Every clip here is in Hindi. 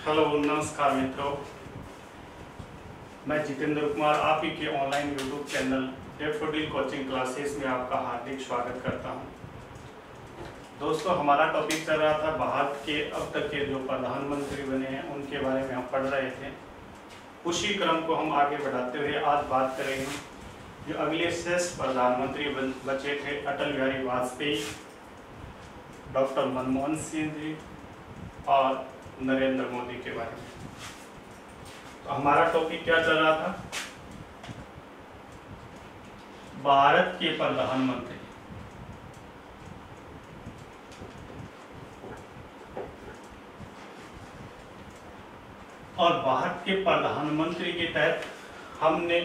हेलो नमस्कार मित्रों, मैं जितेंद्र कुमार आप ही के online YouTube channel daffodil coaching classes में आपका हार्दिक स्वागत करता हूं। दोस्तों, हमारा टॉपिक चल रहा था भारत के अब तक के जो प्रधानमंत्री बने हैं उनके बारे में हम पढ़ रहे थे। उसी क्रम को हम आगे बढ़ाते हुए आज बात करेंगे जो अगले श्रेष्ठ प्रधानमंत्री बचे थे, अटल बिहारी वाजपेयी, डॉक्टर मनमोहन सिंह जी और नरेंद्र मोदी के बारे में। तो हमारा टॉपिक क्या चल रहा था? भारत के प्रधानमंत्री। और भारत के प्रधानमंत्री के तहत हमने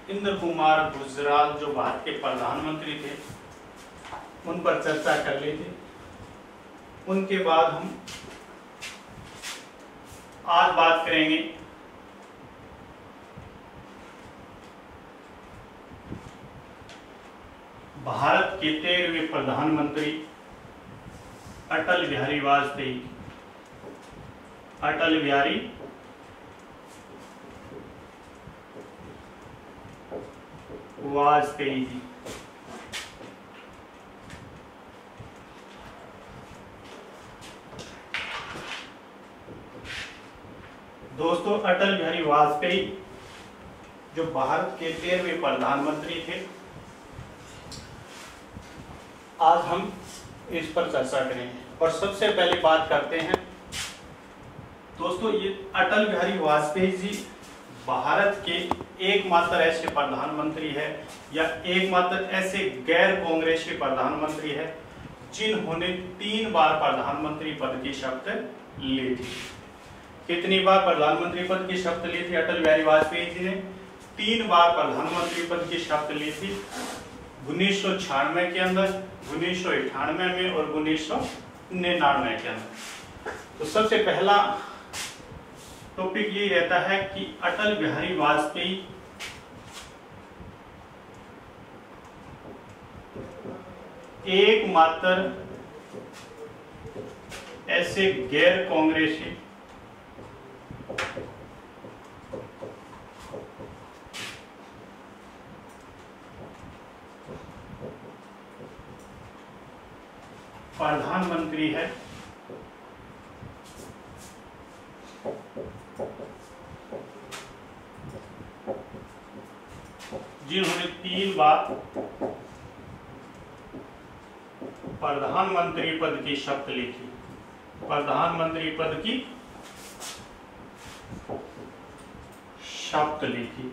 इंद्र कुमार गुजराल जो भारत के प्रधानमंत्री थे उन पर चर्चा कर ली थी। उनके बाद हम आज बात करेंगे भारत के 13वें प्रधानमंत्री अटल बिहारी वाजपेयी। अटल बिहारी वाजपेयी जी। दोस्तों, अटल बिहारी वाजपेयी जो भारत के 13वें प्रधानमंत्री थे, आज हम इस पर चर्चा करेंगे। और सबसे पहले बात करते हैं दोस्तों, ये अटल बिहारी वाजपेयी जी भारत के एकमात्र ऐसे प्रधानमंत्री है या एकमात्र ऐसे गैर कांग्रेसी प्रधानमंत्री है जिन्होंने 3 बार प्रधानमंत्री पद की शपथ ली थी। कितनी बार प्रधानमंत्री पद की शपथ ली थी अटल बिहारी वाजपेयी जी ने? 3 बार प्रधानमंत्री पद की शपथ ली थी। 1996 के अंदर, 1998 में और 1999 के अंदर। तो सबसे पहला टॉपिक यही रहता है कि अटल बिहारी वाजपेयी एकमात्र ऐसे गैर कांग्रेसी प्रधानमंत्री है जिन्होंने 3 बार प्रधानमंत्री पद की शपथ ली थी। प्रधानमंत्री पद की शपथ ली थी।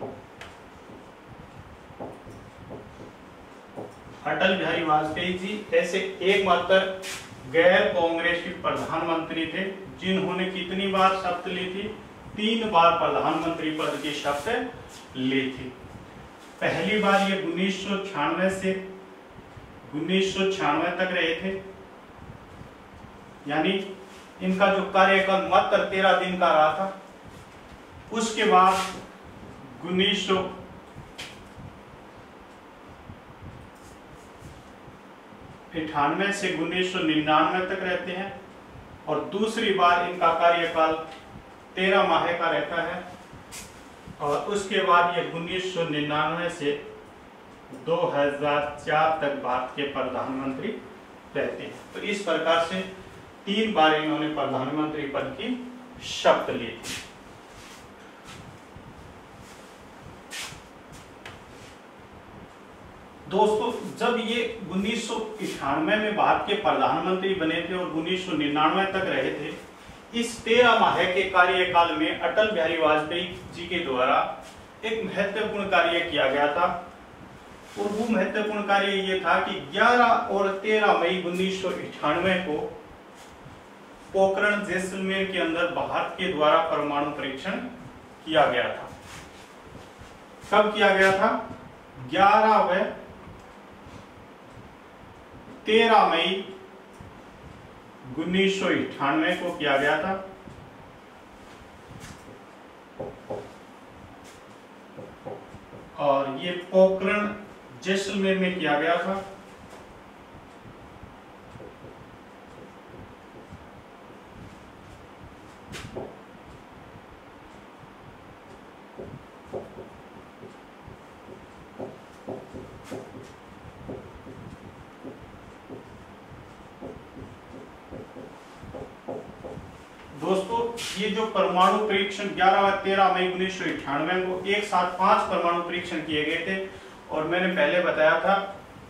अटल बिहारी वाजपेयी जी ऐसे एकमात्र गैर कांग्रेसी प्रधानमंत्री थे जिन्होंने कितनी बार शपथ ली थी? 3 बार प्रधानमंत्री पद की शपथ ली थी। पहली बार ये 1996 से 1996 तक रहे थे, यानी इनका जो कार्यकाल मात्र 13 दिन का रहा था। उसके बाद 1998 से 1999 तक रहते हैं और दूसरी बार इनका कार्यकाल 13 माह का रहता है। और उसके बाद ये 1999 से 2004 तक भारत के प्रधानमंत्री रहते हैं। तो इस प्रकार से 3 बार इन्होंने प्रधानमंत्री पद की शपथ ली थी। दोस्तों, जब ये 1998 में भारत के प्रधानमंत्री बने थे और 1999 तक रहे थे, इस 13 माह के कार्यकाल में अटल बिहारी वाजपेयी जी के द्वारा एक महत्वपूर्ण कार्य किया गया था। और वो महत्वपूर्ण कार्य ये था कि 11 और 13 मई 1998 को पोखरण जैसलमेर के अंदर भारत के द्वारा परमाणु परीक्षण किया गया था। कब किया गया था? 11 व 13 मई 1998 को किया गया था। और ये पोखरण जैसलमेर में किया गया था। दोस्तों ये जो परमाणु परीक्षण 11 व 13 मई 1998 को एक साथ 5 परमाणु परीक्षण किए गए थे। और मैंने पहले बताया था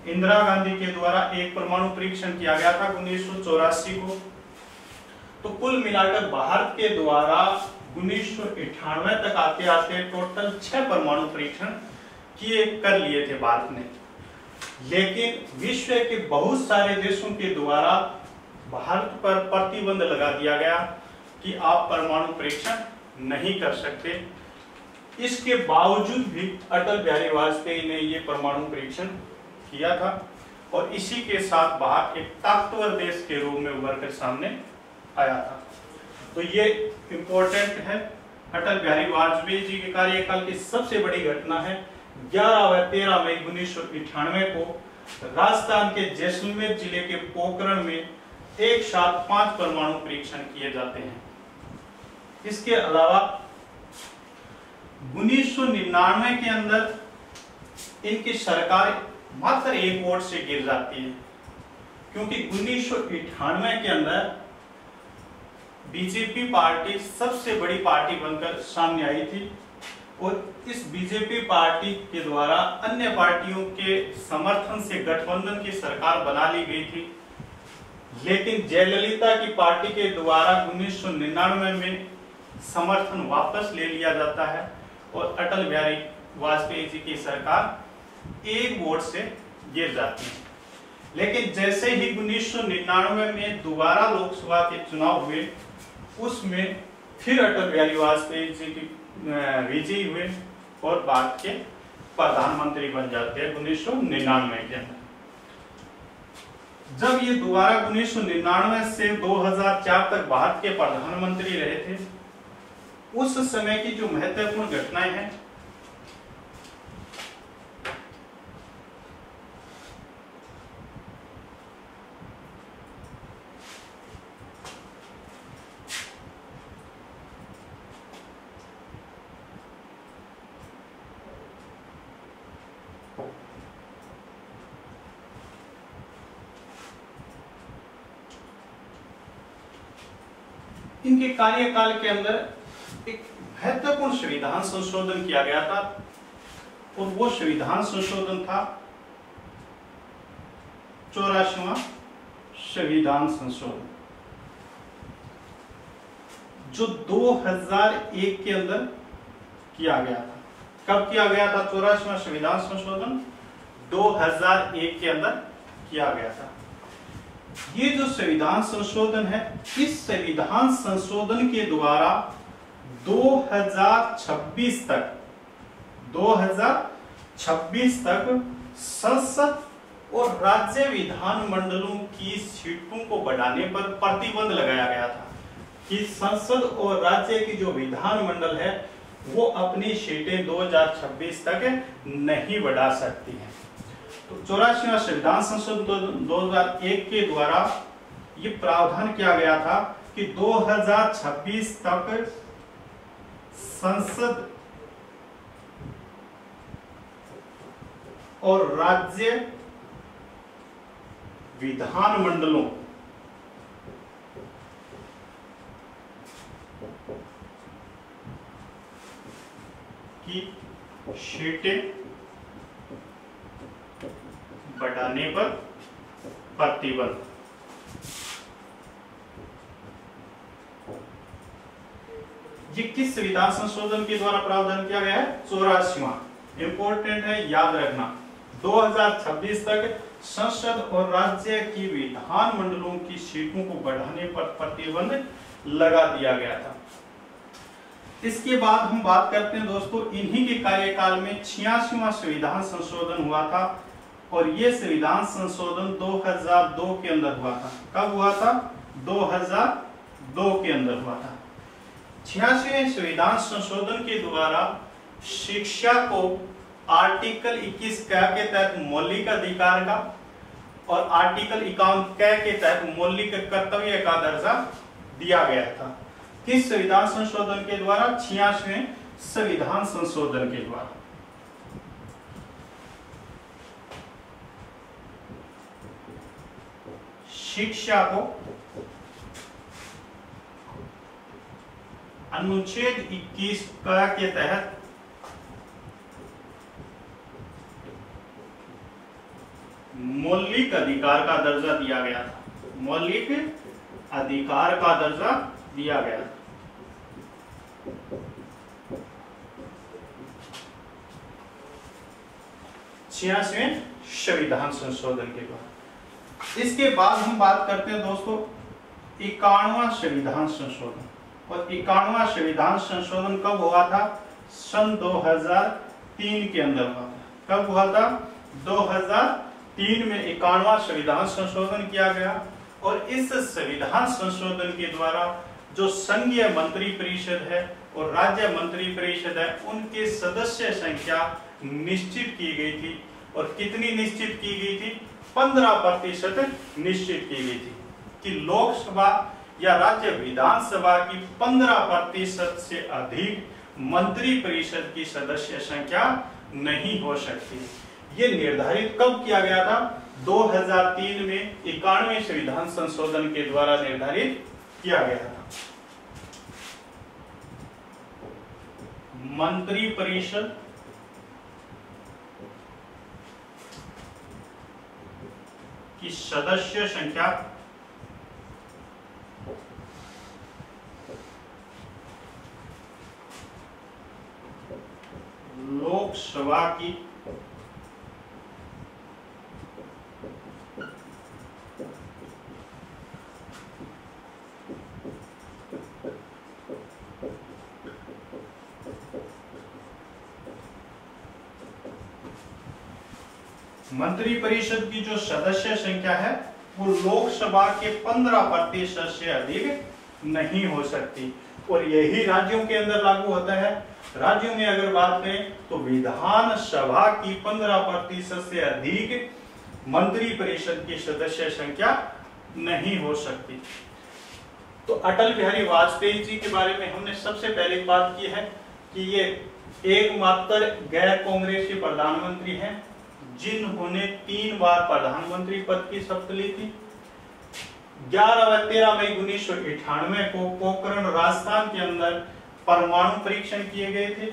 इंदिरा गांधी के द्वारा एक परमाणु परीक्षण किया गया था 1984 को। तो कुल मिलाकर भारत के द्वारा 1998 तक आते आते टोटल 6 परमाणु परीक्षण कर लिए थे भारत ने। लेकिन विश्व के बहुत सारे देशों के द्वारा भारत पर प्रतिबंध लगा दिया गया कि आप परमाणु परीक्षण नहीं कर सकते। इसके बावजूद भी अटल बिहारी वाजपेयी ने ये परमाणु परीक्षण किया था और इसी के साथ भारत एक ताकतवर देश के रूप में उभर कर सामने आया था। तो ये इंपॉर्टेंट है। अटल बिहारी वाजपेयी जी के कार्यकाल की सबसे बड़ी घटना है 11 व 13 मई 1998 को राजस्थान के जैसलमेर जिले के पोखरण में एक साथ 5 परमाणु परीक्षण किए जाते हैं। इसके अलावा 1999 के अंदर इनकी सरकार मात्र 1 वोट से गिर जाती है, क्योंकि 1998 के अंदर बीजेपी पार्टी सबसे बड़ी पार्टी बनकर सामने आई थी और इस बीजेपी पार्टी के द्वारा अन्य पार्टियों के समर्थन से गठबंधन की सरकार बना ली गई थी। लेकिन जयललिता की पार्टी के द्वारा 1999 में समर्थन वापस ले लिया जाता है और अटल बिहारी वाजपेयी जी की सरकार 1 वोट से गिर जाती है। लेकिन जैसे ही 1999 में दोबारा लोकसभा के चुनाव हुए, उसमें फिर अटल बिहारी वाजपेयी जी की विजयी हुए और भारत के प्रधानमंत्री बन जाते हैं 1999 के अंदर। जब ये दोबारा 1999 से 2004 तक भारत के प्रधानमंत्री रहे थे, उस समय की जो महत्वपूर्ण घटनाएं हैं इनके कार्यकाल के अंदर एक महत्वपूर्ण संविधान संशोधन किया गया था और वो संविधान संशोधन था 84वां संविधान संशोधन, जो 2001 के अंदर किया गया था। कब किया गया था 84वां संविधान संशोधन? 2001 के अंदर किया गया था। ये जो संविधान संशोधन है, इस संविधान संशोधन के द्वारा 2026 तक संसद और राज्य विधानमंडलों की सीटों को बढ़ाने पर प्रतिबंध लगाया गया था कि संसद और राज्य की जो विधानमंडल है वो अपनी सीटें 2026 तक नहीं बढ़ा सकती हैं। तो 84वां संविधान संशोधन 2001 के द्वारा ये प्रावधान किया गया था कि 2026 तक संसद और राज्य विधानमंडलों की सीटें बढ़ाने पर प्रतिबंध। ये किस संविधान संशोधन के द्वारा प्रावधान किया गया है? 84वां। इंपॉर्टेंट है, याद रखना। 2026 तक संसद और राज्य की विधानमंडलों की सीटों को बढ़ाने पर प्रतिबंध लगा दिया गया था। इसके बाद हम बात करते हैं दोस्तों, इन्हीं के कार्यकाल में 86वां संविधान संशोधन हुआ था और ये संविधान संशोधन 2002 के अंदर हुआ था। कब हुआ था? 2002 के अंदर हुआ था। 86वें संविधान संशोधन के द्वारा शिक्षा को आर्टिकल 21 क के तहत मौलिक अधिकार का और आर्टिकल 51 क के तहत मौलिक कर्तव्य का दर्जा दिया गया था। किस संविधान संशोधन के द्वारा? 86वें संविधान संशोधन के द्वारा। शिक्षा को अनुच्छेद 21 का के तहत मौलिक अधिकार का दर्जा दिया गया था। मौलिक अधिकार का दर्जा दिया गया था। 86वें संविधान संशोधन के बाद। इसके बाद हम बात करते हैं दोस्तों 51वां संविधान संशोधन। और 51वां संविधान संशोधन कब हुआ था? सन 2003 के अंदर हुआ था। कब हुआ था? 2003 में 51वां संविधान संशोधन किया गया। और इस संविधान संशोधन के द्वारा जो संघीय मंत्री परिषद है और राज्य मंत्री परिषद है, उनके सदस्य संख्या निश्चित की गई थी। और कितनी निश्चित की गई थी? 15% निश्चित की गई थी कि लोकसभा या राज्य विधानसभा की 15% से अधिक मंत्री परिषद की सदस्य संख्या नहीं हो सकती। ये निर्धारित कब किया गया था? 2003 में 91वें संविधान संशोधन के द्वारा निर्धारित किया गया था। मंत्री परिषद की सदस्य संख्या लोकसभा की मंत्री परिषद की जो सदस्य संख्या है वो लोकसभा के 15% से अधिक नहीं हो सकती। और यही राज्यों के अंदर लागू होता है। राज्यों में अगर बात करें तो विधानसभा की 15% से अधिक मंत्री परिषद की सदस्य संख्या नहीं हो सकती। तो अटल बिहारी वाजपेयी जी के बारे में हमने सबसे पहले बात की है कि ये एकमात्र गैर कांग्रेसी प्रधानमंत्री हैं जिन्होंने 3 बार प्रधानमंत्री पद की शपथ ली थी। 11 व 13 मई 1998 को पोखरण राजस्थान के अंदर परमाणु परीक्षण किए गए थे,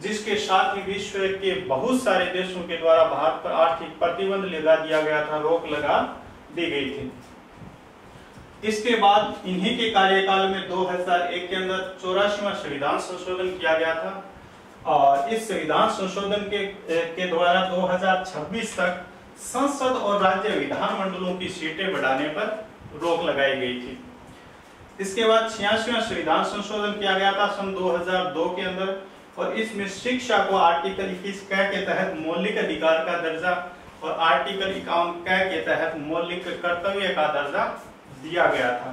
जिसके साथ ही विश्व के बहुत सारे देशों के द्वारा भारत पर आर्थिक प्रतिबंध लगा दिया गया था, रोक लगा दी गई थी। इसके बाद इन्हीं के कार्यकाल में 2001 के अंदर 84वां संविधान संशोधन किया गया था। और इस संविधान संशोधन के द्वारा 2026 तक संसद और राज्य विधानमंडलों की सीटें बढ़ाने पर रोक लगाई गई थी। इसके बाद 86वां संविधान संशोधन किया गया था सन 2002 के अंदर। और इसमें शिक्षा को आर्टिकल 21 क के तहत मौलिक अधिकार का दर्जा और आर्टिकल 51 क के तहत मौलिक कर्तव्य का दर्जा दिया गया था।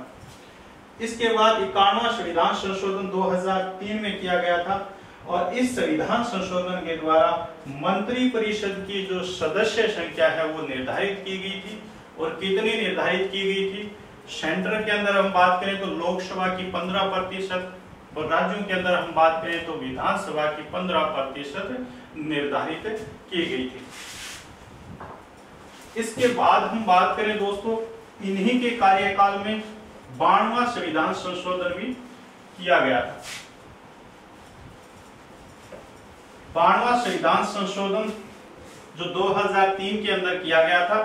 इसके बाद 51वां संविधान संशोधन 2003 में किया गया था। और इस संविधान संशोधन के द्वारा मंत्री परिषद की जो सदस्य संख्या है वो निर्धारित की गई थी। और कितनी निर्धारित की गई थी? सेंटर के अंदर हम बात करें तो लोकसभा की 15% और राज्यों के अंदर हम बात करें तो विधानसभा की 15% निर्धारित की गई थी। इसके बाद हम बात करें दोस्तों, इन्हीं के कार्यकाल में 92वां संविधान संशोधन भी किया गया था। 92वां संविधान संशोधन जो 2003 के अंदर किया गया था,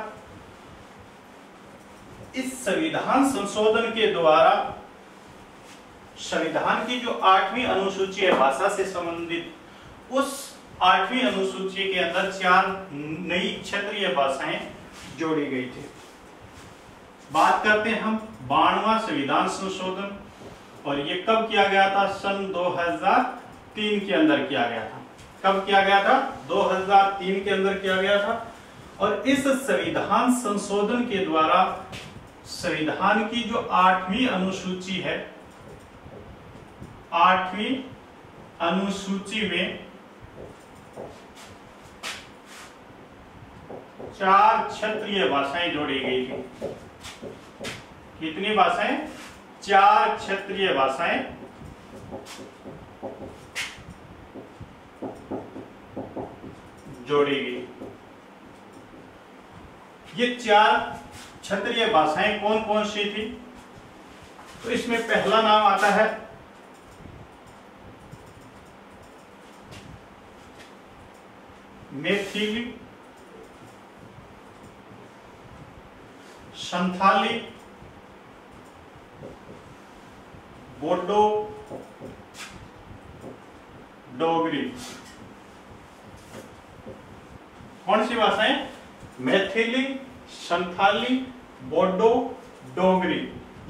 इस संविधान संशोधन के द्वारा संविधान की जो 8वीं अनुसूची है भाषा से संबंधित, उस 8वीं अनुसूची के अंदर 4 नई क्षेत्रीय भाषाएं जोड़ी गई थी। बात करते हैं हम 92वां संविधान संशोधन। और ये कब किया गया था? सन 2003 के अंदर किया गया था। कब किया गया था? 2003 के अंदर किया गया था। और इस संविधान संशोधन के द्वारा संविधान की जो 8वीं अनुसूची है, 8वीं अनुसूची में 4 क्षेत्रीय भाषाएं जोड़ी गई थी। कितनी भाषाएं? 4 क्षेत्रीय भाषाएं जोड़ी गई। ये 4 क्षेत्रीय भाषाएं कौन कौन सी थी? तो इसमें पहला नाम आता है मैथिली, संथाली, बोडो, डोगरी। कौन सी भाषाएं? मैथिली, संथाली, बोडो, डोगरी।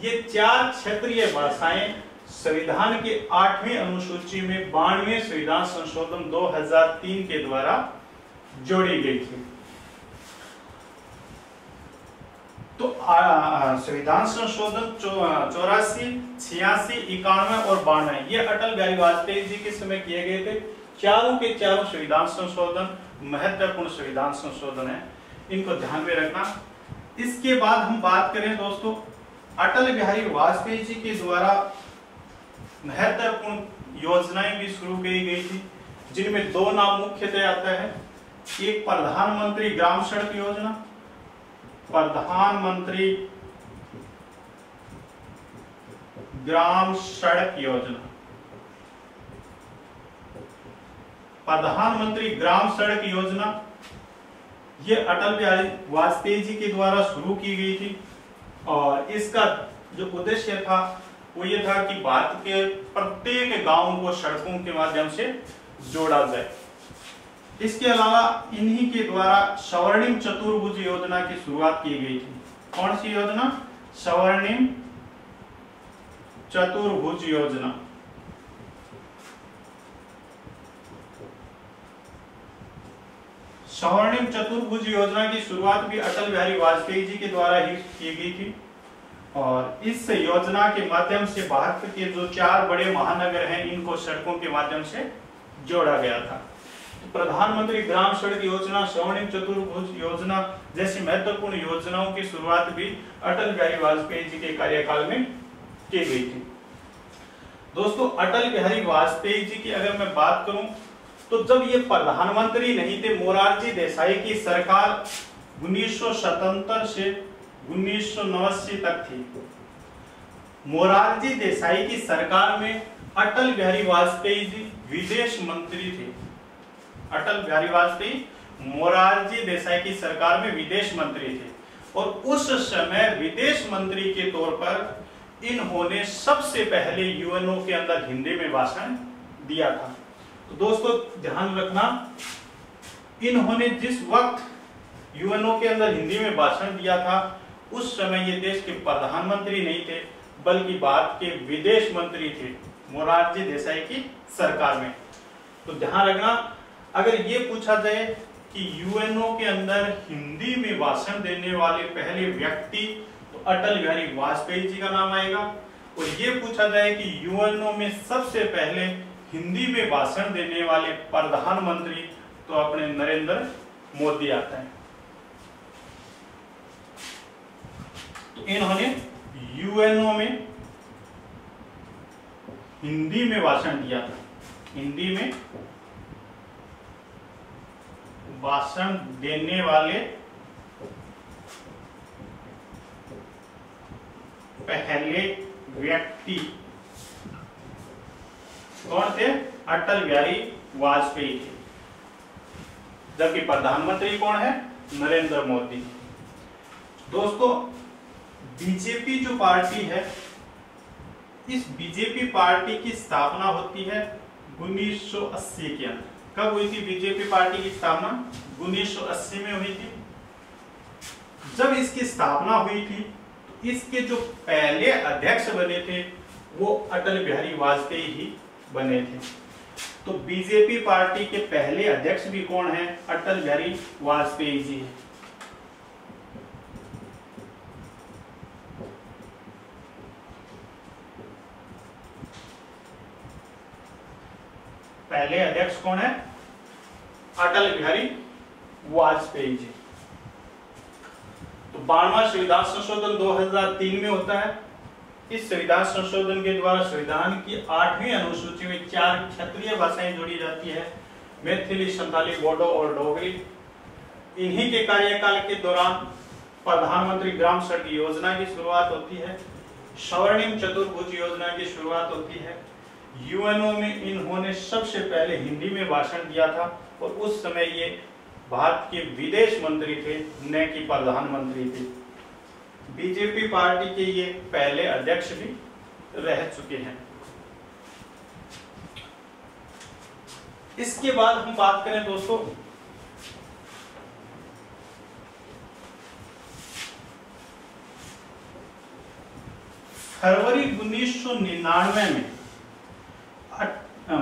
ये 4 क्षेत्रीय भाषाएं संविधान के 8वीं अनुसूची में 92वें संविधान संशोधन 2003 के द्वारा जोड़ी गई थी। तो संविधान संशोधन 84, 86, 91 और 92 ये अटल बिहारी वाजपेयी जी के समय किए गए थे। चारों के चारों संविधान संशोधन महत्वपूर्ण संविधान संशोधन है, इनको ध्यान में रखना। इसके बाद हम बात करें दोस्तों, अटल बिहारी वाजपेयी जी के द्वारा महत्वपूर्ण योजनाएं भी शुरू की गई थी, जिनमें 2 नाम मुख्यतः आता है। एक प्रधानमंत्री ग्राम सड़क योजना, प्रधानमंत्री ग्राम सड़क योजना, प्रधानमंत्री ग्राम सड़क योजना ये अटल बिहारी वाजपेयी जी के द्वारा शुरू की गई थी। और इसका जो उद्देश्य था वो ये था कि भारत के प्रत्येक गांव को सड़कों के माध्यम से जोड़ा जाए। इसके अलावा इन्हीं के द्वारा स्वर्णिम चतुर्भुज योजना की शुरुआत की गई थी। कौन सी योजना? स्वर्णिम चतुर्भुज योजना। स्वर्णिम चतुर्भुज योजना की शुरुआत भी अटल बिहारी वाजपेयी जी के द्वारा ही की गई थी। और इस योजना के माध्यम से भारत के जो 4 बड़े महानगर हैं इनको सड़कों के माध्यम से जोड़ा गया था। तो प्रधानमंत्री ग्राम सड़क योजना, स्वर्णिम चतुर्भुज योजना जैसी महत्वपूर्ण योजनाओं की शुरुआत भी अटल बिहारी वाजपेयी जी के कार्यकाल में की गई थी। दोस्तों, अटल बिहारी वाजपेयी जी की अगर मैं बात करूं तो जब ये प्रधानमंत्री नहीं थे, मोरारजी देसाई की सरकार 1977 से 1989 तक थी। मोरारजी देसाई की सरकार में अटल बिहारी वाजपेयी जी विदेश मंत्री थे। अटल बिहारी वाजपेयी मोरारजी देसाई की सरकार में विदेश मंत्री थे और उस समय विदेश मंत्री के तौर पर इन्होंने सबसे पहले यूएनओ के अंदर हिंदी में भाषण दिया था। तो दोस्तों ध्यान रखना, इन्होंने जिस वक्त यूएनओ के अंदर हिंदी में भाषण दिया था उस समय ये देश के प्रधानमंत्री नहीं थे बल्कि भारत के विदेश मंत्री थे मोरारजी देसाई की सरकार में। तो ध्यान रखना, अगर ये पूछा जाए कि यूएनओ के अंदर हिंदी में भाषण देने वाले पहले व्यक्ति तो अटल बिहारी वाजपेयी जी का नाम आएगा। और ये पूछा जाए कि यूएनओ में सबसे पहले हिंदी में भाषण देने वाले प्रधानमंत्री तो अपने नरेंद्र मोदी आता है। तो इन्होंने यूएनओ में हिंदी में भाषण दिया था। हिंदी में भाषण देने वाले पहले व्यक्ति कौन थे? अटल बिहारी वाजपेयी थे। जबकि प्रधानमंत्री कौन है? नरेंद्र मोदी। दोस्तों, बीजेपी जो पार्टी है, इस बीजेपी पार्टी की स्थापना होती है 1980 के अंदर। कब हुई थी बीजेपी पार्टी की स्थापना? 1980 में हुई थी। जब इसकी स्थापना हुई थी तो इसके जो पहले अध्यक्ष बने थे वो अटल बिहारी वाजपेयी ही बने थे। तो बीजेपी पार्टी के पहले अध्यक्ष भी कौन है? अटल बिहारी वाजपेयी जी हैं। पहले अध्यक्ष कौन है? अटल बिहारी वाजपेयी जी। तो 92वां संविधान संशोधन 2003 में होता है। इस संविधान संशोधन के द्वारा संविधान की 8वीं अनुसूची में 4 क्षेत्रीय भाषाएं जोड़ी जाती है, मैथिली, संथाली, बोडो और डोगरी। इन्हीं के कार्यकाल के दौरान प्रधानमंत्री ग्राम सड़क योजना की शुरुआत होती है, स्वर्णिम चतुर्भुज योजना की शुरुआत होती है। यूएनओ में इन्होंने सबसे पहले हिंदी में भाषण दिया था और उस समय ये भारत के विदेश मंत्री थे, न कि प्रधानमंत्री थे। बीजेपी पार्टी के ये पहले अध्यक्ष भी रह चुके हैं। इसके बाद हम बात करें दोस्तों फरवरी 1999 में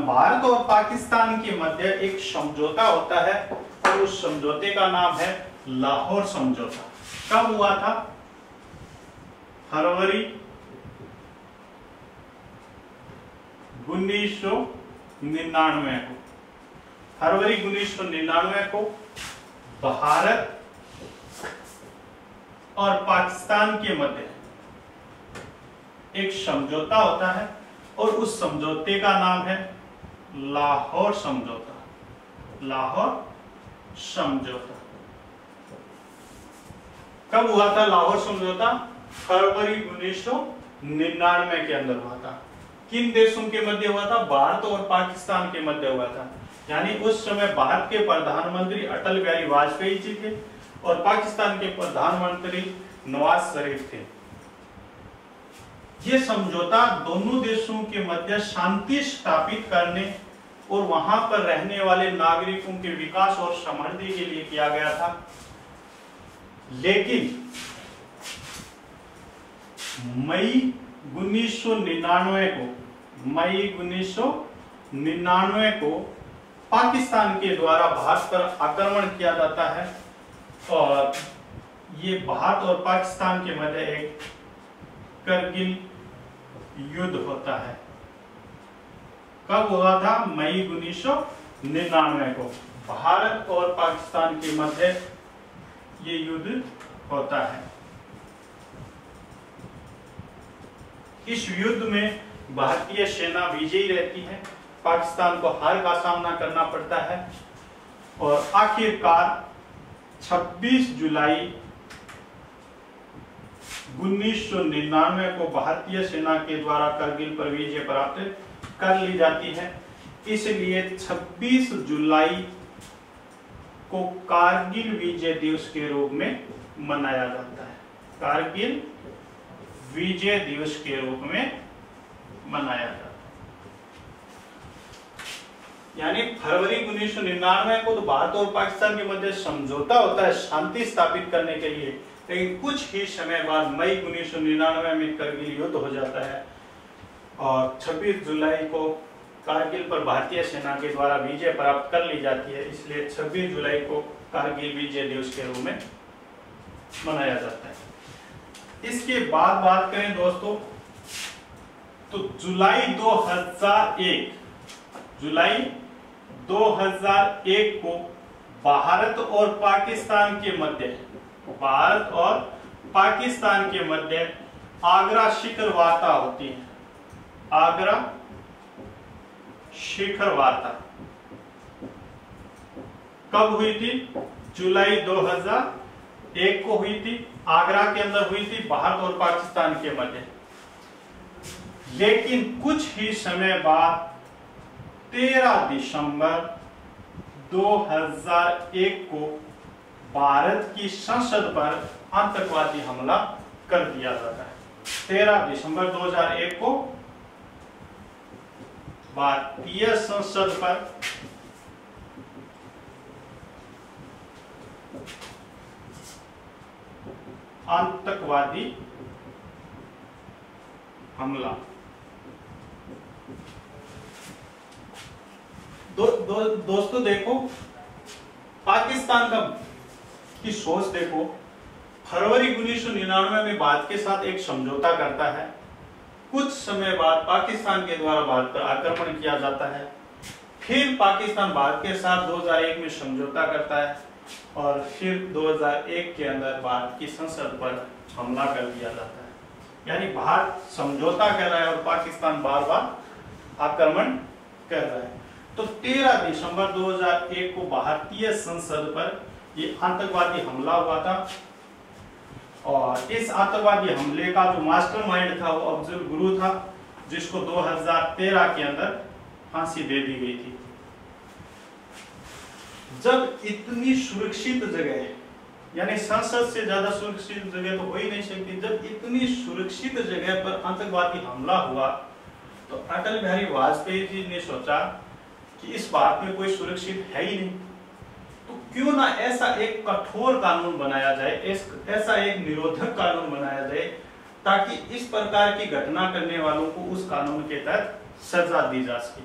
भारत और पाकिस्तान के मध्य एक समझौता होता है और उस समझौते का नाम है लाहौर समझौता। कब हुआ था? फरवरी 1999 को। फरवरी 1999 को भारत और पाकिस्तान के मध्य एक समझौता होता है और उस समझौते का नाम है लाहौर समझौता। लाहौर समझौता कब हुआ था? लाहौर समझौता फरवरी 1999 के अंदर हुआ था। किन देशों के मध्य हुआ था? भारत और पाकिस्तान के मध्य हुआ था। यानी उस समय भारत के प्रधानमंत्री अटल बिहारी वाजपेयी जी थे और पाकिस्तान के प्रधानमंत्री नवाज शरीफ थे। ये समझौता दोनों देशों के मध्य शांति स्थापित करने और वहां पर रहने वाले नागरिकों के विकास और समृद्धि के लिए किया गया था। लेकिन मई 1999 को पाकिस्तान के द्वारा भारत पर आक्रमण किया जाता है और ये भारत और पाकिस्तान के मध्य एक करगिल युद्ध होता है। कब हुआ था? मई 1999 को भारत और पाकिस्तान के मध्य ये युद्ध होता है। इस युद्ध में भारतीय सेना विजयी रहती है, पाकिस्तान को हार का सामना करना पड़ता है और आखिरकार 26 जुलाई 1999 को भारतीय सेना के द्वारा करगिल पर विजय प्राप्त कर ली जाती है। इसलिए 26 जुलाई को कारगिल विजय दिवस के रूप में मनाया जाता है। कारगिल विजय दिवस के रूप में मनाया जाता है। यानी फरवरी 1999 को तो भारत और पाकिस्तान के मध्य समझौता होता है शांति स्थापित करने के लिए, लेकिन कुछ ही समय बाद मई 1999 में करगिल युद्ध हो जाता है और 26 जुलाई को कारगिल पर भारतीय सेना के द्वारा विजय प्राप्त कर ली जाती है। इसलिए 26 जुलाई को कारगिल विजय दिवस के रूप में मनाया जाता है। इसके बाद बात करें दोस्तों तो जुलाई 2001 को भारत और पाकिस्तान के मध्य आगरा शिखर वार्ता होती है। आगरा शिखर वार्ता कब हुई थी? जुलाई 2001 को हुई थी। आगरा के अंदर हुई थी भारत और पाकिस्तान के मध्य। लेकिन कुछ ही समय बाद 13 दिसंबर 2001 को भारत की संसद पर आतंकवादी हमला कर दिया जाता है। 13 दिसंबर 2001 को भारतीय संसद पर आतंकवादी हमला। दोस्तों देखो पाकिस्तान की सोच देखो, फरवरी 1999 में भारत के साथ एक समझौता करता है। कुछ समय बाद पाकिस्तान के द्वारा भारत पर आक्रमण किया जाता है। फिर पाकिस्तान भारत के साथ 2001 में समझौता करता है और फिर 2001 के अंदर भारत की संसद पर हमला कर दिया जाता है। यानी भारत समझौता कर रहा है और पाकिस्तान बार बार आक्रमण कर रहा है। तो 13 दिसंबर 2001 को भारतीय संसद पर ये आतंकवादी हमला हुआ था और इस आतंकवादी हमले का जो मास्टरमाइंड था वो अफजल गुरु था, जिसको 2013 के अंदर फांसी दे दी गई थी। जब इतनी सुरक्षित जगह, यानी संसद से ज्यादा सुरक्षित जगह तो हो ही नहीं सकती, जब इतनी सुरक्षित जगह पर आतंकवादी हमला हुआ तो अटल बिहारी वाजपेयी जी ने सोचा कि इस बात में कोई सुरक्षित है ही नहीं, तो क्यों ना ऐसा एक कठोर कानून बनाया जाए, ऐसा एक निरोधक कानून बनाया जाए ताकि इस प्रकार की घटना करने वालों को उस कानून के तहत सजा दी जा सके।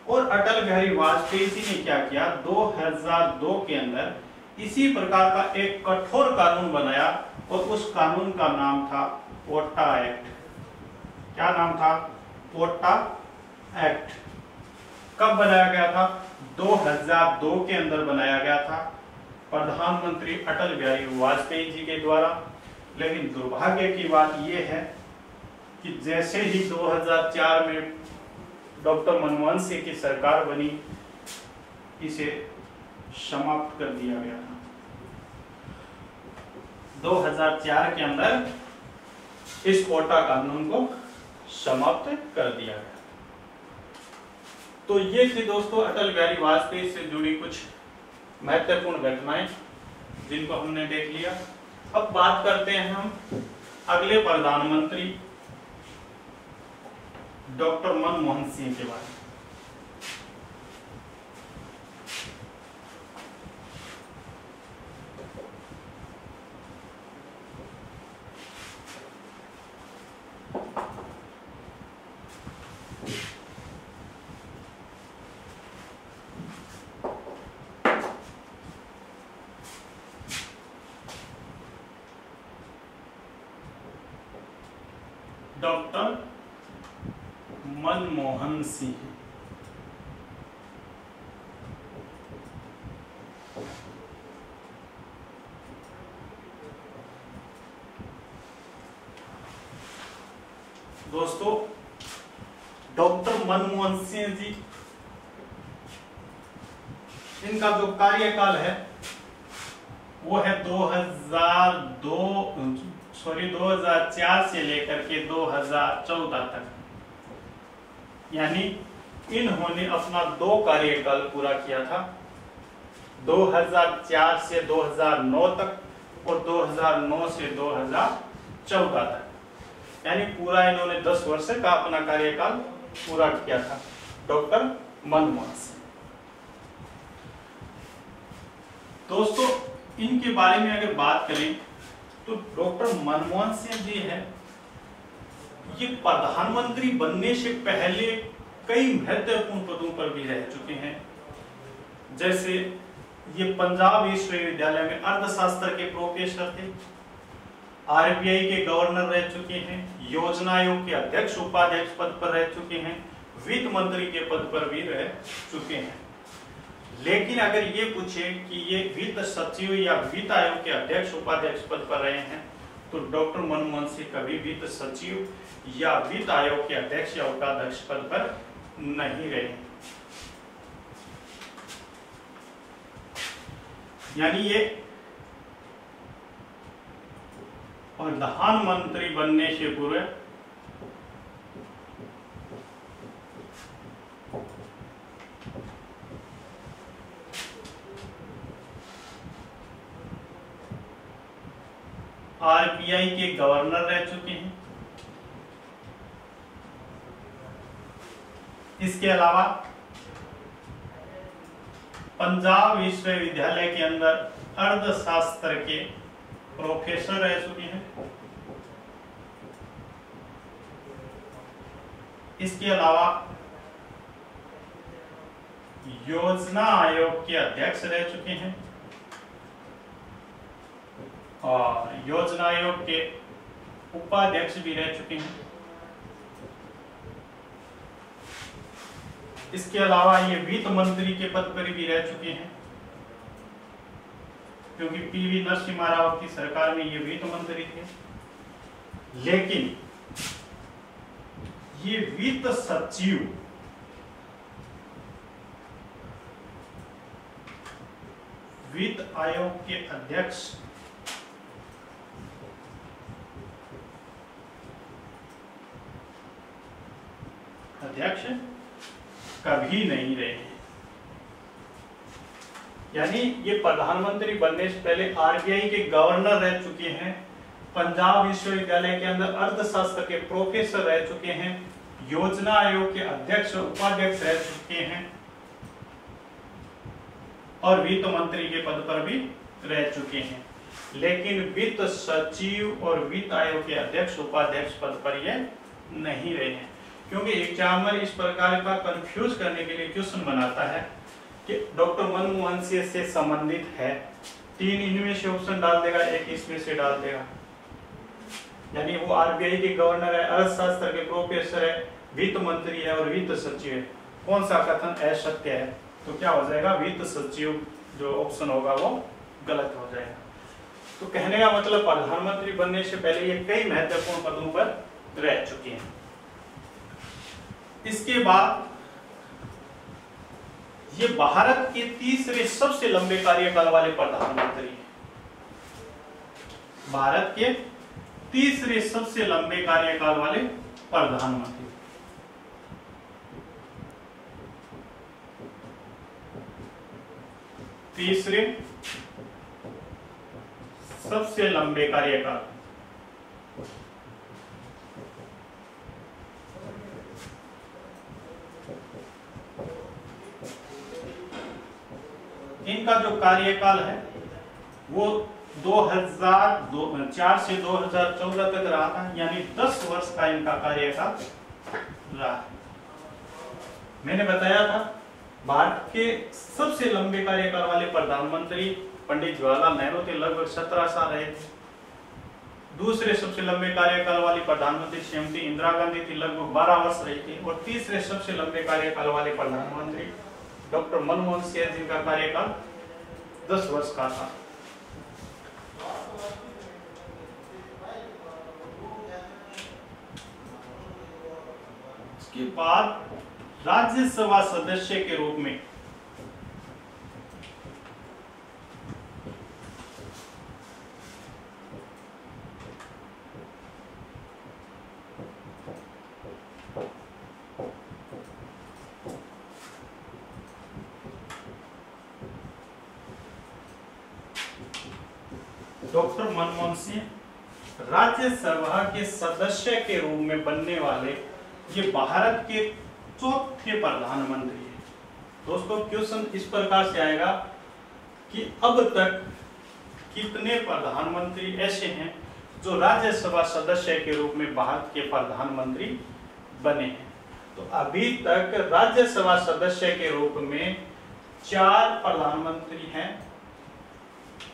और अटल बिहारी वाजपेयी जी ने क्या किया, 2002 के अंदर इसी प्रकार का एक कठोर कानून बनाया और उस कानून का नाम था पोटा एक्ट। क्या नाम था? पोटा एक्ट। कब बनाया गया था? 2002 के अंदर बनाया गया था प्रधानमंत्री अटल बिहारी वाजपेयी जी के द्वारा। लेकिन दुर्भाग्य की बात यह है कि जैसे ही 2004 में डॉक्टर मनमोहन सिंह की सरकार बनी, इसे समाप्त कर दिया गया था। 2004 के अंदर इस कोटा कानून को समाप्त कर दिया गया। तो ये थी दोस्तों अटल बिहारी वाजपेयी से जुड़ी कुछ महत्वपूर्ण घटनाएं जिनको हमने देख लिया। अब बात करते हैं हम अगले प्रधानमंत्री डॉक्टर मनमोहन सिंह के बारे में। डॉक्टर मनमोहन सिंह दोस्तों, डॉक्टर मनमोहन सिंह जी, इनका जो कार्यकाल है वो है 2004 से लेकर के 2014 तक, यानी इन्होंने अपना 2 कार्यकाल पूरा किया था, 2004 से 2009 तक और 2009 से 2014 तक, यानी पूरा इन्होंने 10 वर्ष का अपना कार्यकाल पूरा किया था डॉक्टर मनमोहन सिंह। दोस्तों, इनके बारे में अगर बात करें तो डॉक्टर मनमोहन सिंह जी हैं, ये प्रधानमंत्री बनने से पहले कई महत्वपूर्ण पदों पर भी रह चुके हैं। जैसे ये पंजाब विश्वविद्यालय में अर्थशास्त्र के प्रोफेसर थे, आरबीआई के गवर्नर रह चुके हैं, योजना आयोग के अध्यक्ष उपाध्यक्ष पद पर रह चुके हैं, वित्त मंत्री के पद पर भी रह चुके हैं। लेकिन अगर ये पूछे कि ये वित्त सचिव या वित्त आयोग के अध्यक्ष उपाध्यक्ष पद पर रहे हैं, तो डॉक्टर मनमोहन सिंह कभी वित्त सचिव या वित्त आयोग के अध्यक्ष या उपाध्यक्ष पद पर नहीं रहे। यानी ये प्रधानमंत्री बनने से पूर्व आरबीआई के गवर्नर रह चुके हैं। इसके अलावा पंजाब विश्वविद्यालय के अंदर अर्थशास्त्र के प्रोफेसर रह चुके हैं। इसके अलावा योजना आयोग के अध्यक्ष रह चुके हैं और योजना आयोग के उपाध्यक्ष भी रह चुके हैं। इसके अलावा ये वित्त मंत्री के पद पर भी रह चुके हैं, क्योंकि पीवी नरसिम्हा राव की सरकार में ये वित्त मंत्री थे। लेकिन ये वित्त सचिव वित्त आयोग के अध्यक्ष कभी नहीं रहे। यानी ये प्रधानमंत्री बनने से पहले आरबीआई के गवर्नर रह चुके हैं, पंजाब विश्वविद्यालय के अंदर अर्थशास्त्र के प्रोफेसर रह चुके हैं, योजना आयोग के अध्यक्ष और उपाध्यक्ष रह चुके हैं और वित्त मंत्री के पद पर भी रह चुके हैं। लेकिन वित्त सचिव और वित्त आयोग के अध्यक्ष उपाध्यक्ष पद पर ये नहीं रहे हैं, क्योंकि एग्जामिनर इस प्रकार का कंफ्यूज करने के लिए क्वेश्चन बनाता है कि डॉक्टर मनमोहन सिंह से संबंधित है, 3 इनमें से ऑप्शन डाल देगा, 1 इसमें से डाल देगा। यानी वो आरबीआई के गवर्नर है, अर्थशास्त्र के प्रोफेसर है, वित्त मंत्री है और वित्त सचिव है। कौन सा कथन असत्य है? तो क्या हो जाएगा, वित्त सचिव जो ऑप्शन होगा वो गलत हो जाएगा। तो कहने का मतलब प्रधानमंत्री बनने से पहले ये कई महत्वपूर्ण पदों पर रह चुके हैं। इसके बाद ये भारत के तीसरे सबसे लंबे कार्यकाल वाले प्रधानमंत्री हैं। भारत के तीसरे सबसे लंबे कार्यकाल वाले प्रधानमंत्री, तीसरे सबसे लंबे कार्यकाल। इनका जो कार्यकाल है वो 2004 से 2014 तक रहा था, यानी 10 वर्ष का इनका कार्यकाल रहा। मैंने बताया था भारत के सबसे लंबे कार्यकाल वाले प्रधानमंत्री पंडित जवाहरलाल नेहरू थे, लगभग 17 साल रहे थे। दूसरे सबसे लंबे कार्यकाल वाली प्रधानमंत्री श्रीमती इंदिरा गांधी थी, लगभग 12 वर्ष रही थी। और तीसरे सबसे लंबे कार्यकाल वाले प्रधानमंत्री डॉक्टर मनमोहन सिंह, जिनका कार्यकाल 10 वर्ष का था। इसके बाद राज्यसभा सदस्य के रूप में डॉक्टर मनमोहन सिंह राज्यसभा के सदस्य के रूप में बनने वाले ये भारत के चौथे प्रधानमंत्री हैं। दोस्तों क्वेश्चन इस प्रकार से आएगा कि अब तक कितने प्रधानमंत्री ऐसे हैं जो राज्यसभा सदस्य के रूप में भारत के प्रधानमंत्री बने हैं? तो अभी तक राज्यसभा सदस्य के रूप में 4 प्रधानमंत्री हैं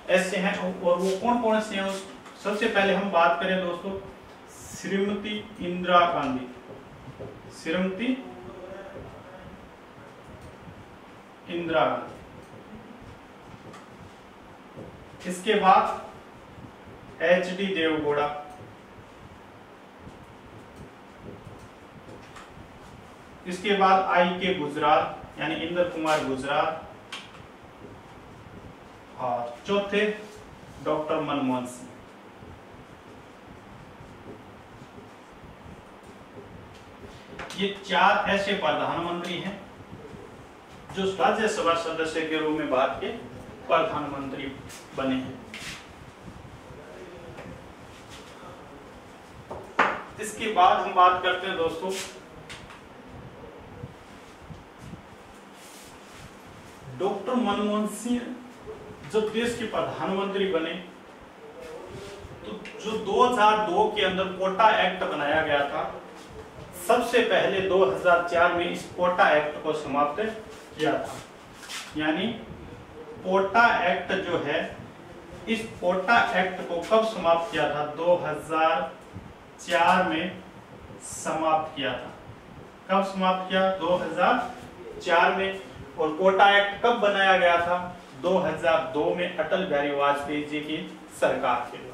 ऐसे हैं। और वो कौन कौन से हैं? सबसे पहले हम बात करें दोस्तों श्रीमती इंदिरा गांधी, श्रीमती इंदिरा गांधी। इसके बाद एच.डी. देवगौड़ा, इसके बाद आई.के. गुजराल यानी इंद्र कुमार गुजराल, और चौथे डॉक्टर मनमोहन सिंह। ये 4 ऐसे प्रधानमंत्री हैं जो राज्यसभा सदस्य के रूप में भारत के प्रधानमंत्री बने हैं। इसके बाद हम बात करते हैं दोस्तों डॉक्टर मनमोहन सिंह जब देश के प्रधानमंत्री बने तो जो 2002 के अंदर कोटा एक्ट बनाया गया था, सबसे पहले 2004 में इस कोटा एक्ट को समाप्त किया था। यानी कोटा एक्ट जो है, इस कोटा एक्ट को कब समाप्त किया था? 2004 में समाप्त किया था। कब समाप्त किया? 2004 में। और कोटा एक्ट कब बनाया गया था? 2002 में अटल बिहारी वाजपेयी जी की सरकार के द्वारा।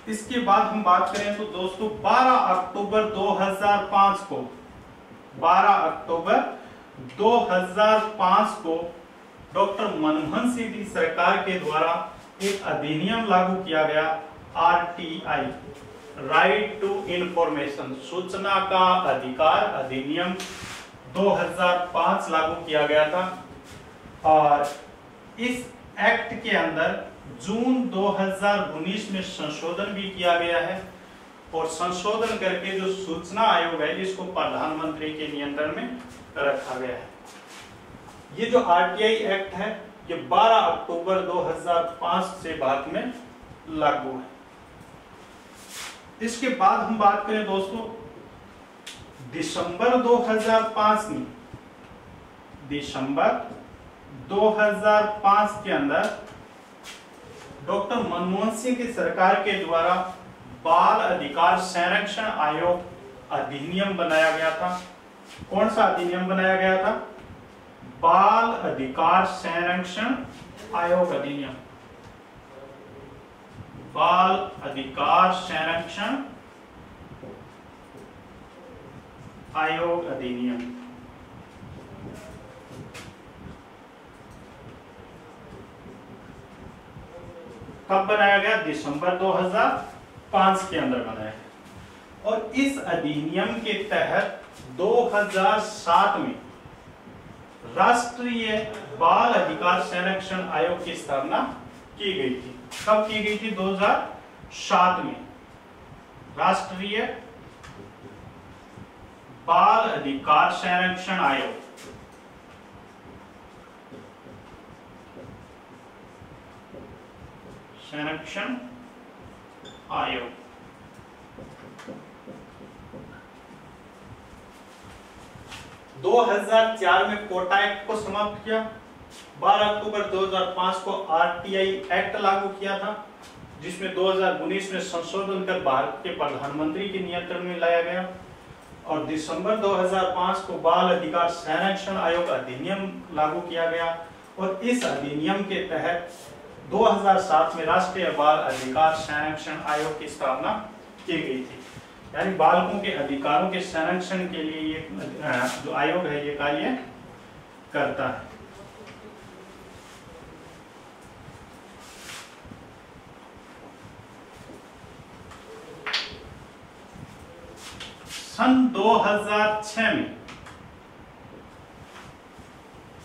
इसके बाद हम बात करें तो दोस्तों 12 अक्टूबर 2005 को 12 अक्टूबर 2005 को डॉक्टर मनमोहन सिंह की सरकार के द्वारा एक अधिनियम लागू किया गया, आरटीआई, राइट टू इंफॉर्मेशन, सूचना का अधिकार अधिनियम 2005 लागू किया गया था। और इस एक्ट के अंदर जून 2019 में संशोधन भी किया गया है और संशोधन करके जो सूचना आयोग है इसको प्रधानमंत्री के नियंत्रण में रखा गया है। ये जो आरटीआई एक्ट है ये 12 अक्टूबर 2005 से भारत में लागू है। इसके बाद हम बात करें दोस्तों, दिसंबर 2005 में, दिसंबर 2005 के अंदर डॉक्टर मनमोहन सिंह की सरकार के द्वारा बाल अधिकार संरक्षण आयोग अधिनियम बनाया गया था। कौन सा अधिनियम बनाया गया था? बाल अधिकार संरक्षण आयोग अधिनियम, बाल अधिकार संरक्षण आयोग अधिनियम। कब बनाया गया? दिसंबर 2005 के अंदर बनाया गया। और इस अधिनियम के तहत 2007 में राष्ट्रीय बाल अधिकार संरक्षण आयोग की स्थापना की गई थी। कब की गई थी? 2007 में राष्ट्रीय बाल अधिकार संरक्षण आयोग। संरक्षण आयोग 2004 में कोटा एक्ट को समाप्त किया। 12 अक्टूबर 2005 को आरटीआई एक्ट लागू किया था, जिसमें 2019 में संशोधन कर भारत के प्रधानमंत्री के नियंत्रण में लाया गया। और दिसंबर 2005 को बाल अधिकार संरक्षण आयोग अधिनियम लागू किया गया। और इस अधिनियम के तहत 2007 में राष्ट्रीय बाल अधिकार संरक्षण आयोग की स्थापना की गई थी। यानी बालकों के अधिकारों के संरक्षण के लिए ये जो आयोग है ये कार्य करता है। सन 2006 में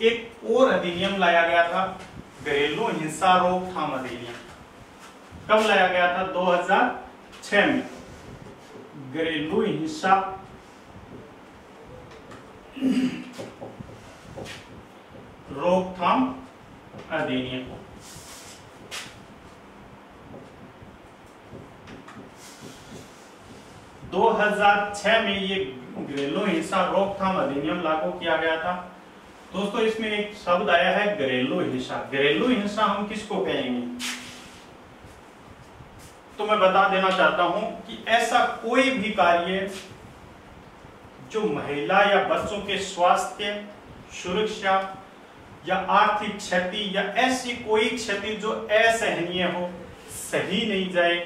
एक और अधिनियम लाया गया था, घरेलू हिंसा रोकथाम अधिनियम। कब लाया गया था? 2006 में घरेलू हिंसा रोकथाम अधिनियम। दो 2006 में ये घरेलू हिंसा रोकथाम अधिनियम लागू किया गया था। दोस्तों इसमें एक शब्द आया है घरेलू हिंसा। घरेलू हिंसा हम किसको कहेंगे? तो मैं बता देना चाहता हूं कि ऐसा कोई भी कार्य जो महिला या बच्चों के स्वास्थ्य, सुरक्षा या आर्थिक क्षति या ऐसी कोई क्षति जो असहनीय हो, सही नहीं जाए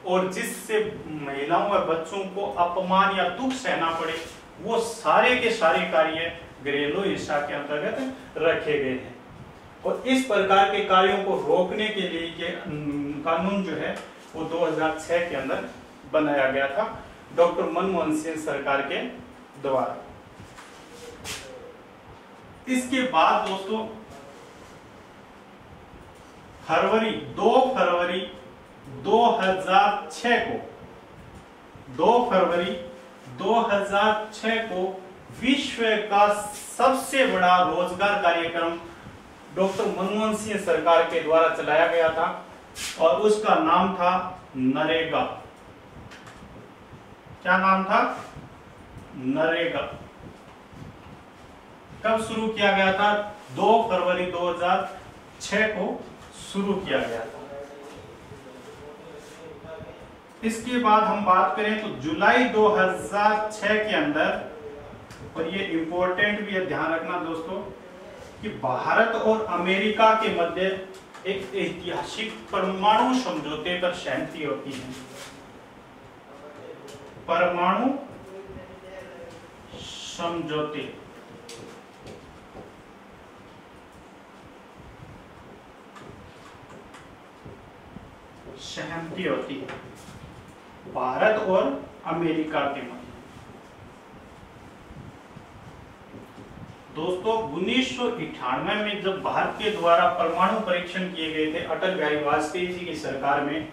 और जिससे महिलाओं और बच्चों को अपमान या दुख सहना पड़े, वो सारे के सारे कार्य घरेलू हिंसा के अंतर्गत रखे गए हैं। और इस प्रकार के कार्यों को रोकने के लिए ये कानून जो है वो 2006 के अंदर बनाया गया था डॉक्टर मनमोहन सिंह सरकार के द्वारा। इसके बाद दोस्तों 2 फरवरी 2006 को 2 फरवरी 2006 को विश्व का सबसे बड़ा रोजगार कार्यक्रम डॉक्टर मनमोहन सिंह सरकार के द्वारा चलाया गया था और उसका नाम था नरेगा। क्या नाम था? नरेगा। कब शुरू किया गया था? 2 फरवरी 2006 को शुरू किया गया था। इसके बाद हम बात करें तो जुलाई 2006 के अंदर, और ये इंपॉर्टेंट भी है ध्यान रखना दोस्तों, कि भारत और अमेरिका के मध्य एक ऐतिहासिक परमाणु समझौते पर सहमति होती है। परमाणु समझौते सहमति होती है भारत और अमेरिका के मध्य। दोस्तों 1998 में जब भारत के द्वारा परमाणु परीक्षण किए गए थे अटल बिहारी वाजपेयी जी की सरकार में,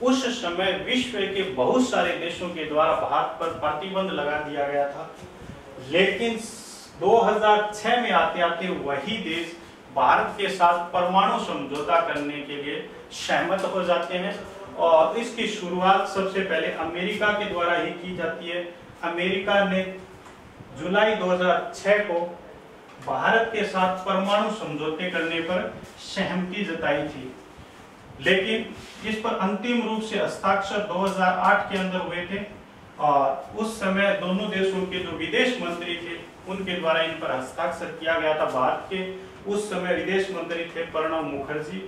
उस समय विश्व के बहुत सारे देशों के द्वारा भारत पर प्रतिबंध लगा दिया गया था। लेकिन 2006 में आते आते वही देश भारत के साथ परमाणु समझौता करने के लिए सहमत हो जाते हैं और इसकी शुरुआत सबसे पहले अमेरिका के द्वारा ही की जाती है। अमेरिका ने जुलाई 2006 को भारत के साथ परमाणु समझौते करने पर सहमति जताई थी, लेकिन इस पर अंतिम रूप से हस्ताक्षर 2008 के अंदर हुए थे और उस समय दोनों देशों के जो विदेश मंत्री थे उनके द्वारा इन पर हस्ताक्षर किया गया था। भारत के उस समय विदेश मंत्री थे प्रणब मुखर्जी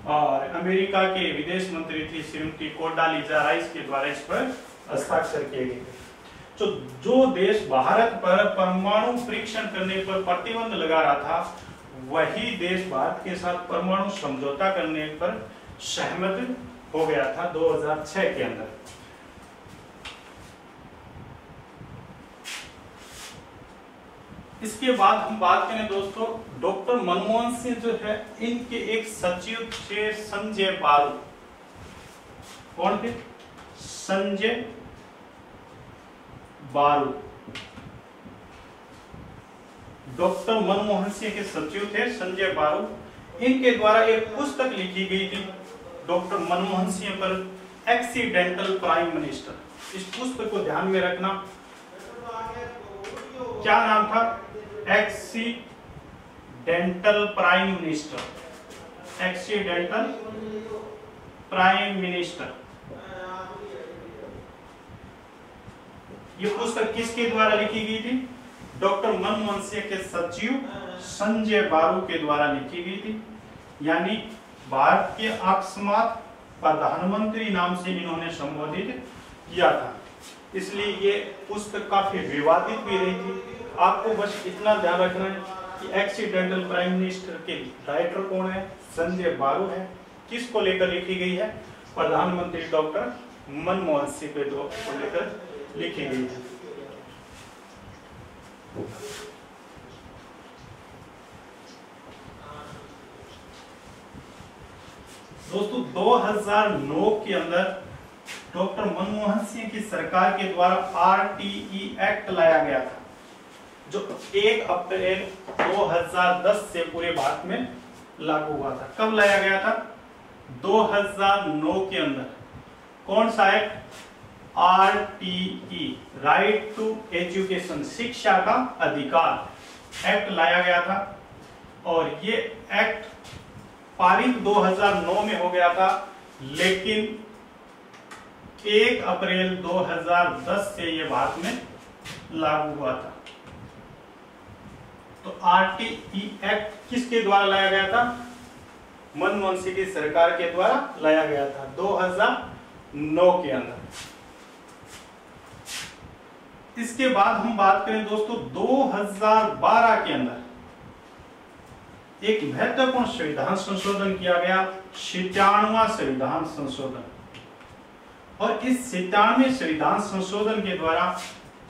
और अमेरिका के विदेश मंत्री थी श्रीमती कोंडालीजा राइस के द्वारा इस पर हस्ताक्षर किए गए थे। तो जो देश भारत पर परमाणु परीक्षण करने पर प्रतिबंध लगा रहा था, वही देश भारत के साथ परमाणु समझौता करने पर सहमत हो गया था 2006 के अंदर। इसके बाद हम बात करें दोस्तों, डॉक्टर मनमोहन सिंह जो है इनके एक सचिव थे संजय बारू। कौन थे? संजय बारू। डॉक्टर मनमोहन सिंह के सचिव थे संजय बारू। इनके द्वारा एक पुस्तक लिखी गई थी डॉक्टर मनमोहन सिंह पर, एक्सीडेंटल प्राइम मिनिस्टर। इस पुस्तक को ध्यान में रखना। क्या नाम था? Accidental prime minister. Accidental prime minister. ये पुस्तक किसके द्वारा लिखी गई थी? डॉक्टर मनमोहन सिंह के सचिव संजय बारू के द्वारा लिखी गई थी। यानी भारत के अकस्मात प्रधानमंत्री नाम से इन्होंने संबोधित किया था, इसलिए ये पुस्तक काफी विवादित भी रही थी। आपको बस इतना ध्यान रखना है कि एक्सीडेंटल प्राइम मिनिस्टर के राइटर कौन है? संजय बारू है। किसको लेकर लिखी गई है? प्रधानमंत्री डॉक्टर मनमोहन सिंह को लेकर लिखी गई है। दोस्तों 2009 के अंदर डॉक्टर मनमोहन सिंह की सरकार के द्वारा RTE एक्ट लाया गया था, जो 1 अप्रैल 2010 से पूरे भारत में लागू हुआ था। कब लाया गया था? 2009 के अंदर। कौन सा act? RTE, right to education, शिक्षा का अधिकार एक्ट लाया गया था। और ये एक्ट पारित 2009 में हो गया था, लेकिन 1 अप्रैल 2010 से ये भारत में लागू हुआ था। तो RTE एक्ट किसके द्वारा लाया गया था? मनमोहन सिंह की सरकार के द्वारा लाया गया था 2009 के अंदर। इसके बाद हम बात करें दोस्तों 2012 के अंदर एक महत्वपूर्ण संविधान संशोधन किया गया, 97वां संविधान संशोधन। और इस 97वें संविधान संशोधन के द्वारा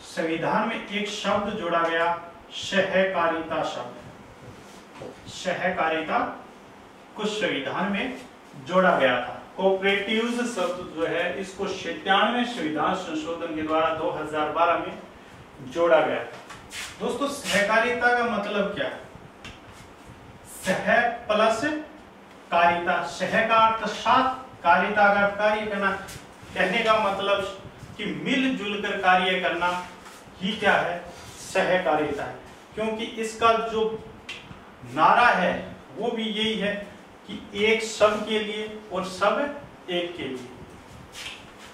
संविधान में एक शब्द जोड़ा गया, सहकारिता शब्द। सहकारिता कुछ संविधान में जोड़ा गया था। कोऑपरेटिव्स शब्द जो है इसको 97वें संविधान संशोधन के द्वारा 2012 में जोड़ा गया था। दोस्तों सहकारिता का मतलब क्या है? सह प्लस कारिता। सह का अर्थ साथ, कारिता का कार्य करना। कहने का मतलब कि मिलजुल कर कार्य करना ही क्या है? सहकारिता है। क्योंकि इसका जो नारा है वो भी यही है कि एक सब के लिए और सब एक के लिए।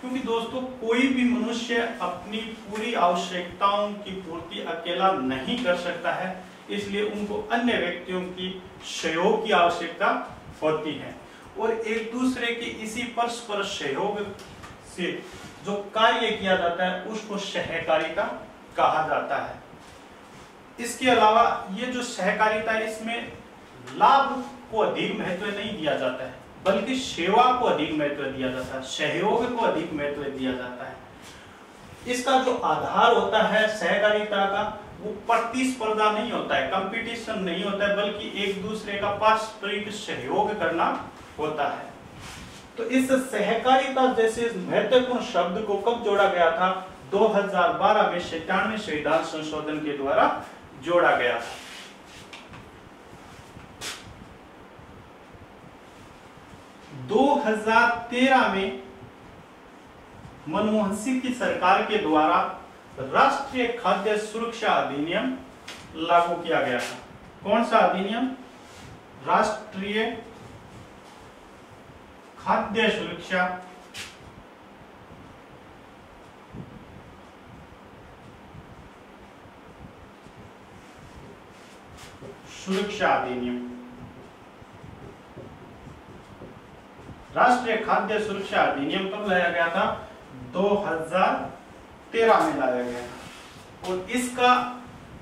क्योंकि दोस्तों कोई भी मनुष्य अपनी पूरी आवश्यकताओं की पूर्ति अकेला नहीं कर सकता है, इसलिए उनको अन्य व्यक्तियों की सहयोग की आवश्यकता होती है। और एक दूसरे के इसी परस्पर सहयोग से जो कार्य किया जाता है उसको सहकारिता कहा जाता है। इसके अलावा ये जो सहकारिता है इसमें लाभ को अधिक महत्व नहीं दिया जाता है, बल्कि सेवा को अधिक महत्व दिया जाता है, सहयोग को अधिक महत्व दिया जाता है। इसका जो आधार होता है सहकारिता का, वो प्रतिस्पर्धा नहीं होता है, कंपटीशन नहीं होता है, बल्कि एक दूसरे का पारस्परिक सहयोग करना होता है। तो इस सहकारिता जैसे महत्वपूर्ण शब्द को कब जोड़ा गया था? 2012 में 97वें संविधान संशोधन के द्वारा जोड़ा गया था। दो 2013 में मनमोहन सिंह की सरकार के द्वारा राष्ट्रीय खाद्य सुरक्षा अधिनियम लागू किया गया था। कौन सा अधिनियम? राष्ट्रीय खाद्य सुरक्षा अधिनियम। राष्ट्रीय खाद्य सुरक्षा अधिनियम कब लाया गया था? 2013 में लाया गया था। और इसका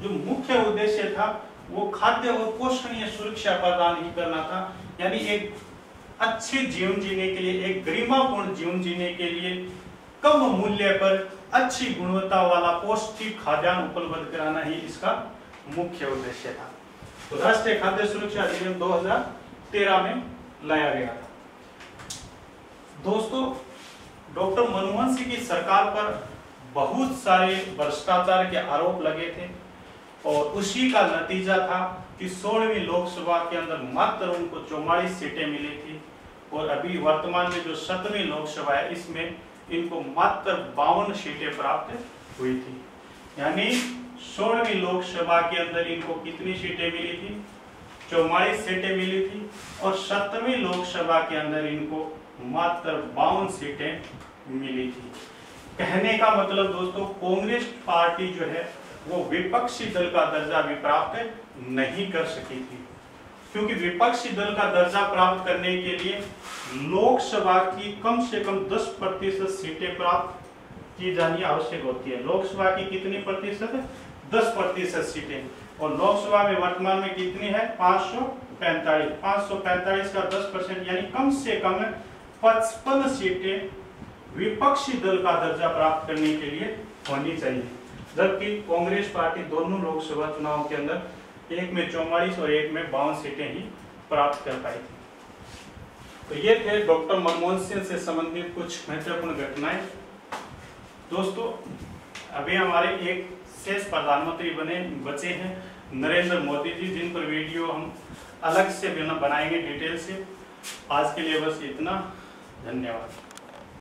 जो मुख्य उद्देश्य था वो खाद्य और पोषणीय सुरक्षा प्रदान ही करना था, यानी एक अच्छे जीवन जीने के लिए, एक गरिमापूर्ण जीवन जीने के लिए कम मूल्य पर अच्छी गुणवत्ता वाला पौष्टिक खाद्यान्न उपलब्ध कराना ही इसका मुख्य उद्देश्य था। तो राष्ट्रीय खाद्य सुरक्षा अधिनियम 2013 में लाया गया था। दोस्तों, डॉक्टर मनमोहन सिंह की सरकार पर बहुत सारे भ्रष्टाचार के आरोप लगे थे और उसी का नतीजा था कि 16वीं लोकसभा के अंदर मात्र उनको 44 सीटें मिली थी और अभी वर्तमान में जो 7वीं लोकसभा है इसमें इनको मात्र 52 सीटें प्राप्त हुई थी। यानी 16वीं लोकसभा के अंदर इनको कितनी सीटें मिली थी? 44 सीटें मिली थी और 7वीं लोकसभा के अंदर इनको मात्र 52 सीटें मिली थी। कहने का मतलब दोस्तों, कांग्रेस पार्टी जो है वो विपक्षी दल का दर्जा भी प्राप्त नहीं कर सकी थी, क्योंकि विपक्षी दल का दर्जा प्राप्त करने के लिए लोकसभा की कम से कम 10% सीटें प्राप्त की जानी आवश्यक होती है। लोकसभा की कितनी प्रतिशत है? 10% सीटें। और लोकसभा में वर्तमान में कितनी है? 545। 545 का 10% यानी कम से कम 55 सीटें विपक्षी दल का दर्जा प्राप्त करने के लिए होनी चाहिए, जबकि कांग्रेस पार्टी दोनों लोकसभा चुनाव के अंदर एक में 44 और एक में 52 सीटें ही प्राप्त कर पाई थी। तो ये थे डॉक्टर मनमोहन सिंह से संबंधित कुछ महत्वपूर्ण घटनाएं। दोस्तों, अभी हमारे एक शेष प्रधानमंत्री बचे हैं नरेंद्र मोदी जी, जिन पर वीडियो हम अलग से बनाएंगे डिटेल से। आज के लिए बस इतना। धन्यवाद।